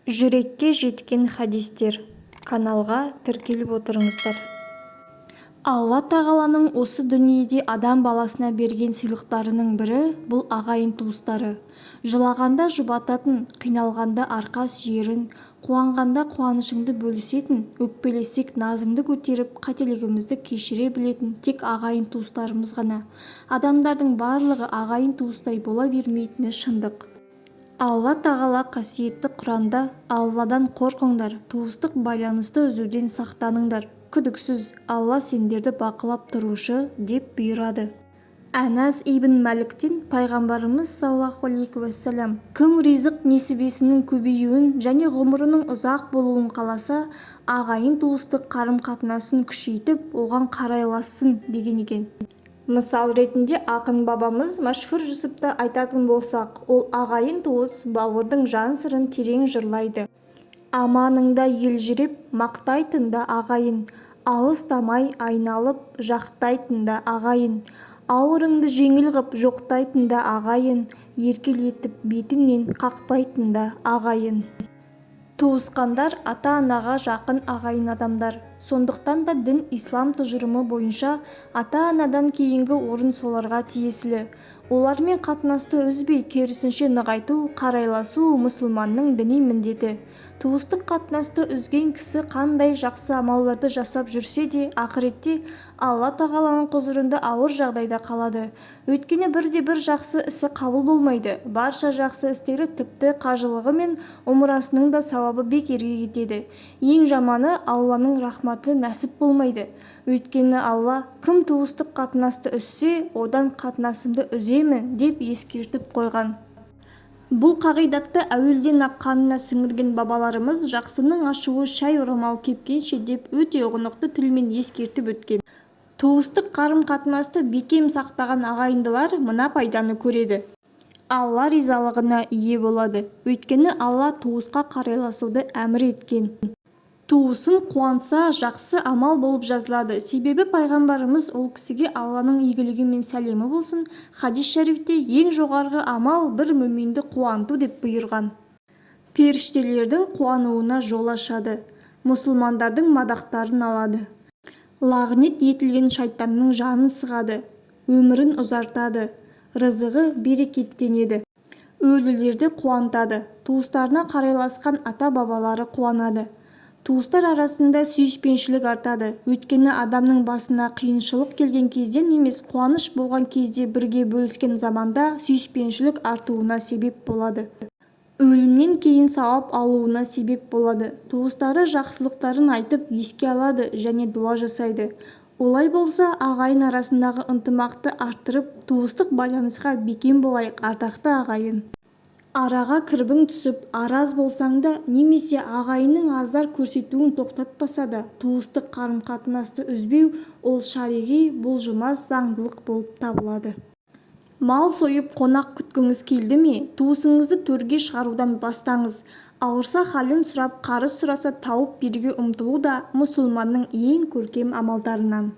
Жүрекке жеткен хадистер. Каналға тіркеліп отырыңыздар. Алла тағаланың осы дүниеде адам баласына берген сыйлықтарының бірі бұл ағайын туыстары. Жылағанда жұбататын, қиналғанда арқа сүйерін, қуанғанда қуанышыңды бөлісетін, өкпелесек назыңды көтеріп, қателігімізді кешіре білетін тек ағайын туыстарымыз ғана. Адамдардың барлығы ағайын туыстай бола бермейтіні шындық. Алла тағала қасиетті Құранда Алладан қорқыңдар, туыстық байланысты үзуден сақтаныңдар. Күдіксіз, Алла сендерді бақылап тұрушы деп бұйырады. Әнәс ибн Мәліктен пайғамбарымыз саллаллаху алейхи уассалам кім ризық несібесінің көбеюін және ғұмырының ұзақ болуын қаласа, ағайын туыстық қарым-қатынасын күшейтіп, оған қарайлассын деген екен. Мысал ретінде ақын бабамыз Машһүр Жүсіпті айтатын болсақ, ол ағайын туыс бауырдың жан сырын терең жырлайды. Аманыңда елжіреп, мақтайтында ағайын, алыстамай айналып, жақтайтында ағайын, ауырыңды жеңіл ғып жоқтайтында ағайын, еркелетіп бетіңнен қақпайтында ағайын. Туысқандар ата-анаға жақын ағайын адамдар. Сондықтан да дін ислам тұжырымы бойынша ата-анадан кейінгі орын соларға тиесілі. Олармен қатынасты үзбей, керісінше нығайту, қарайласу мұсылманның діни міндеті. Туыстық қатынасты үзген кісі қандай жақсы амалдарды жасап жүрсе де, ақыретте Алла тағаланың құзырында ауыр жағдайда қалады. Өйткені бірде-бір жақсы ісі қабыл болмайды. Барша жақсы істері тіпті қажылығы мен умрасының да сауабы бекерге кетеді. Ең жаманы Алланың рахматы нәсіп болмайды. Өйткені Алла кім туыстық қатынасты үзсе, одан қатынасымды үземін деп ескертіп қойған. Бұл қағидатты әуелден-ақ қанына сіңірген бабаларымыз жақсының ашуы шай орамал кепкенше деп өте ұғынықты тілмен ескертіп өткен. Туыстық қарым-қатынасты бекем сақтаған ағайындылар мына пайданы көреді. Алла ризалығына ие болады. Өйткені Алла туысқа қарайласуды әмір еткен. Туысын қуанса, жақсы амал болып жазылады. Себебі пайғамбарымыз ол кісіге Алланың игілігі мен сәлемі болсын, хадис шәрифте ең жоғарғы амал бір мүминді қуанту деп бұйырған. Періштелердің қуануына жол ашады. Мұсылмандардың мадақтарын алады. Лағнет етілген шайтанның жанын сығады. Өмірін ұзартады. Рызығы берекеттенеді. Өлілерді қуантады. Туыстарына қарайласқан ата-бабалары қуанады. Туыстар арасында сүйіспеншілік артады. Өйткені адамның басына қиыншылық келген кезден емес, қуаныш болған кезде бірге бөліскен заманда сүйіспеншілік артуына себеп болады. Өлімнен кейін сауап алуына себеп болады. Туыстары жақсылықтарын айтып еске алады және дуа жасайды. Олай болса, ағайын арасындағы ынтымақты арттырып, туыстық байланысқа бекем болайық, ардақты ағайын. Араға кірбің түсіп, араз болсаң да, немесе ағайынның азар көрсетуін тоқтатпаса да, туыстық қарым-қатынасты үзбеу, ол шариғи бұлжымас заңдылық болып табылады. Мал сойып қонақ күткіңіз келді ме? Туысыңызды төрге шығарудан бастаңыз. Ауырса халін сұрап, қарыз сұраса тауып беруге ұмтылу да мұсылманның ең көркем амалдарынан.